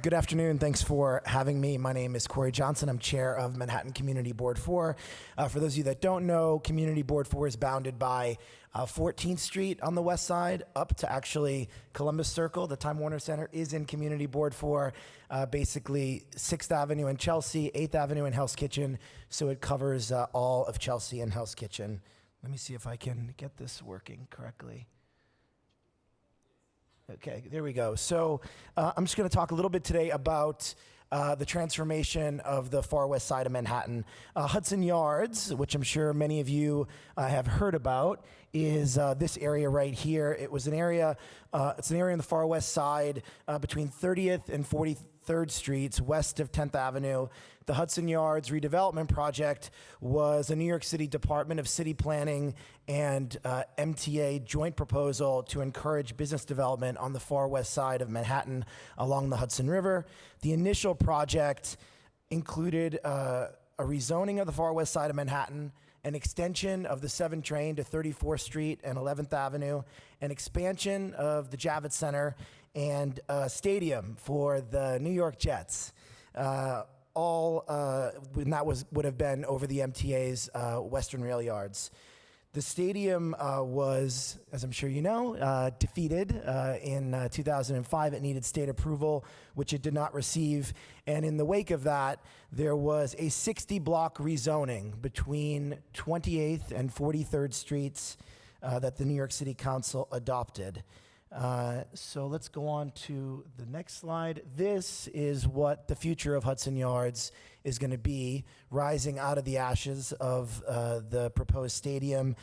Good afternoon. Thanks for having me. My name is Corey Johnson. I'm chair of Manhattan Community Board 4. For those of you that don't know, Community Board 4 is bounded by 14th Street on the west side up to actually Columbus Circle. The Time Warner Center is in Community Board 4, basically 6th Avenue and Chelsea, 8th Avenue and Hell's Kitchen. So it covers all of Chelsea and Hell's Kitchen. Let me see if I can get this working correctly. Okay, there we go. So I'm just going to talk a little bit today about the transformation of the far west side of Manhattan. Hudson Yards, which I'm sure many of you have heard about, is this area right here. It was an area, it's an area on the far west side between 30th and 43rd Streets, west of 10th Avenue. The Hudson Yards redevelopment project was a New York City Department of City Planning and MTA joint proposal to encourage business development on the far west side of Manhattan along the Hudson River. The initial project included a rezoning of the far west side of Manhattan, an extension of the 7 train to 34th Street and 11th Avenue, an expansion of the Javits Center, and a stadium for the New York Jets. And that would have been over the MTA's Western Rail Yards. The stadium was, as I'm sure you know, defeated in 2005. It needed state approval, which it did not receive. And in the wake of that, there was a 60-block rezoning between 28th and 43rd Streets that the New York City Council adopted. So let's go on to the next slide. This is what the future of Hudson Yards is going to be, rising out of the ashes of the proposed stadium.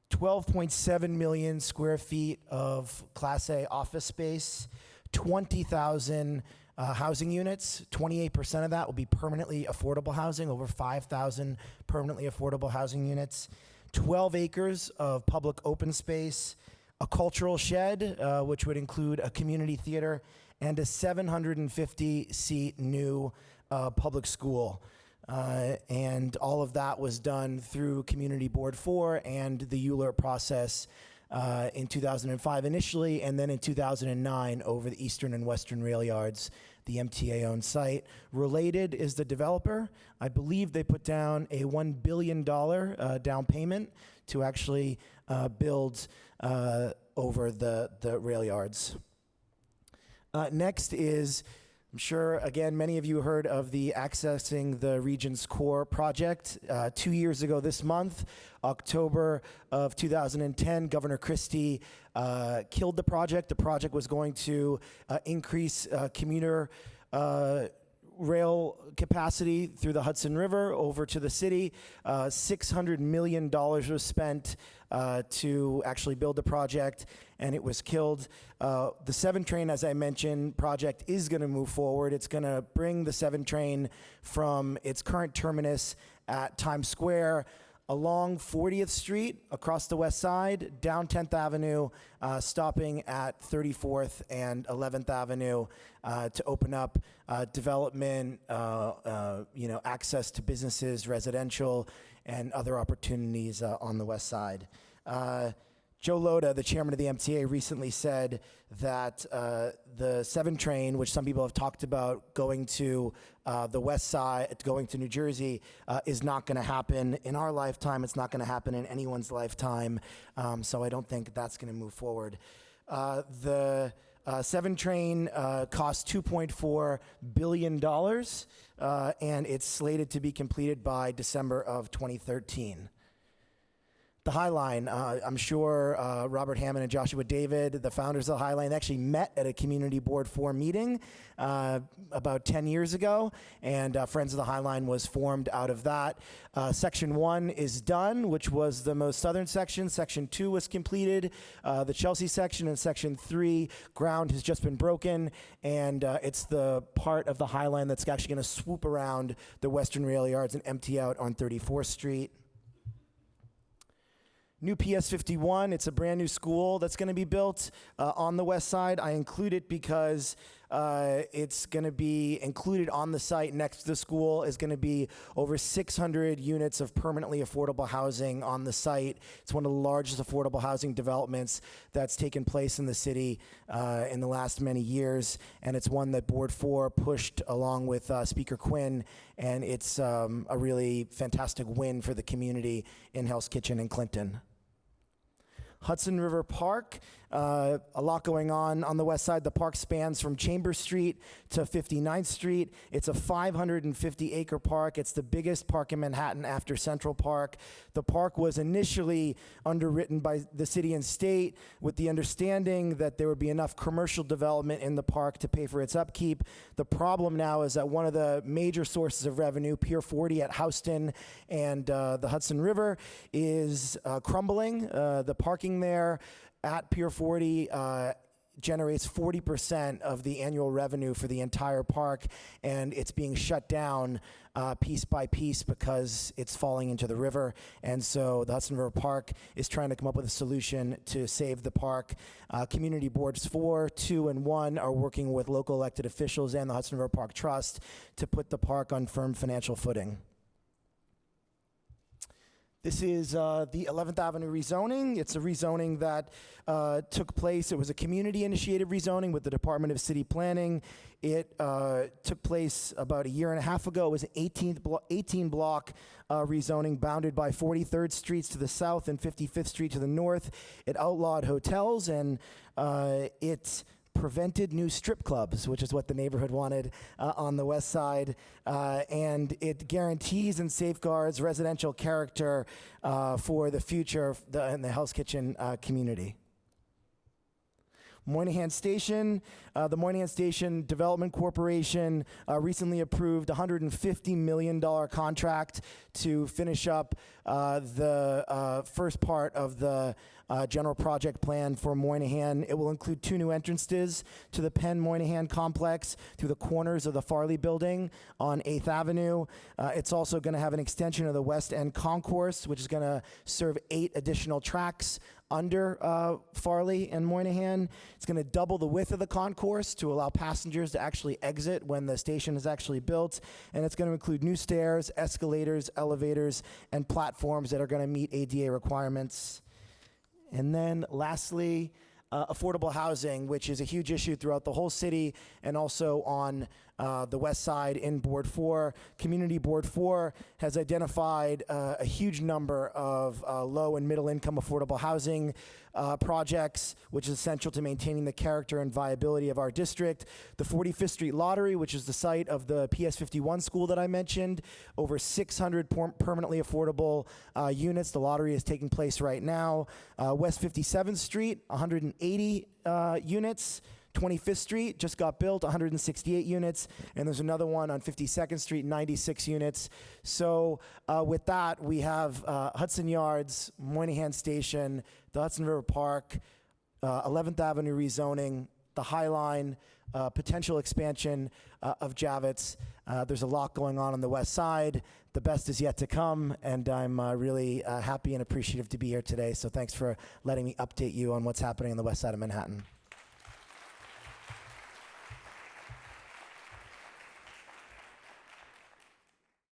12.7 million square feet of Class A office space, 20,000 housing units. 28% of that will be permanently affordable housing, over 5,000 permanently affordable housing units. 12 acres of public open space, a cultural shed, which would include a community theater, and a 750-seat new public school. And all of that was done through Community Board 4 and the ULURP process in 2005 initially, and then in 2009 over the Eastern and Western Rail Yards, the MTA-owned site. Related is the developer. I believe they put down a $1 billion down payment to actually build over the rail yards. Next is, I'm sure, again, many of you heard of the Accessing the Region's Core project. 2 years ago this month, October of 2010, Governor Christie killed the project. The project was going to increase commuter rail capacity through the Hudson River over to the city. $600 million was spent to actually build the project, and it was killed. The 7 train, as I mentioned, project is going to move forward. It's going to bring the 7 train from its current terminus at Times Square along 40th Street, across the west side, down 10th Avenue, stopping at 34th and 11th Avenue to open up development, access to businesses, residential, and other opportunities on the west side. Joe Loda, the chairman of the MTA, recently said that the 7 train, which some people have talked about going to the west side, going to New Jersey, is not going to happen in our lifetime. It's not going to happen in anyone's lifetime. So I don't think that's going to move forward. The 7 train cost $2.4 billion, and it's slated to be completed by December of 2013. The High Line, I'm sure Robert Hammond and Joshua David, the founders of the High Line, actually met at a Community Board 4 meeting about 10 years ago, and Friends of the High Line was formed out of that. Section 1 is done, which was the most southern section. Section 2 was completed, the Chelsea section, and Section 3 ground has just been broken, and it's the part of the High Line that's actually going to swoop around the Western Rail Yards and empty out on 34th Street. New PS 51, it's a brand new school that's going to be built on the west side. I include it because It's going to be included on the site next to the school is going to be over 600 units of permanently affordable housing on the site. It's one of the largest affordable housing developments that's taken place in the city in the last many years, and it's one that Board 4 pushed along with Speaker Quinn, and it's a really fantastic win for the community in Hell's Kitchen and Clinton. Hudson River Park, a lot going on the west side. The park spans from Chambers Street to 59th Street. It's a 550-acre park. It's the biggest park in Manhattan after Central Park. The park was initially underwritten by the city and state with the understanding that there would be enough commercial development in the park to pay for its upkeep. The problem now is that one of the major sources of revenue, Pier 40 at Houston and the Hudson River, is crumbling. The parking there at Pier 40 generates 40% of the annual revenue for the entire park, and it's being shut down piece by piece because it's falling into the river. And so the Hudson River Park is trying to come up with a solution to save the park. Community Boards 4, 2, and 1 are working with local elected officials and the Hudson River Park Trust to put the park on firm financial footing. This is the 11th Avenue rezoning. It's a rezoning that took place. It was a community-initiated rezoning with the Department of City Planning. It took place about a year and a half ago. It was an 18-block rezoning bounded by 43rd Streets to the south and 55th Street to the north. It outlawed hotels, and it prevented new strip clubs, which is what the neighborhood wanted on the west side, and it guarantees and safeguards residential character for the future in the Hell's Kitchen community. Moynihan Station, the Moynihan Station Development Corporation recently approved a $150 million contract to finish up the first part of the general project plan for Moynihan. It will include 2 new entrances to the Penn Moynihan complex through the corners of the Farley building on 8th Avenue. It's also going to have an extension of the West End concourse, which is going to serve 8 additional tracks under Farley and Moynihan. It's going to double the width of the concourse to allow passengers to actually exit when the station is actually built. And it's going to include new stairs, escalators, elevators, and platforms that are going to meet ADA requirements. And then lastly, affordable housing, which is a huge issue throughout the whole city and also on the west side in Board 4. Community Board 4 has identified a huge number of low and middle income affordable housing projects, which is essential to maintaining the character and viability of our district. The 45th Street Lottery, which is the site of the PS51 school that I mentioned, over 600 permanently affordable units. The lottery is taking place right now. West 57th Street, 180 units. 25th Street just got built, 168 units, and there's another one on 52nd Street, 96 units. So with that, we have Hudson Yards, Moynihan Station, the Hudson River Park, 11th Avenue rezoning, the High Line, potential expansion of Javits. There's a lot going on the west side. The best is yet to come, and I'm really happy and appreciative to be here today. So thanks for letting me update you on what's happening on the west side of Manhattan.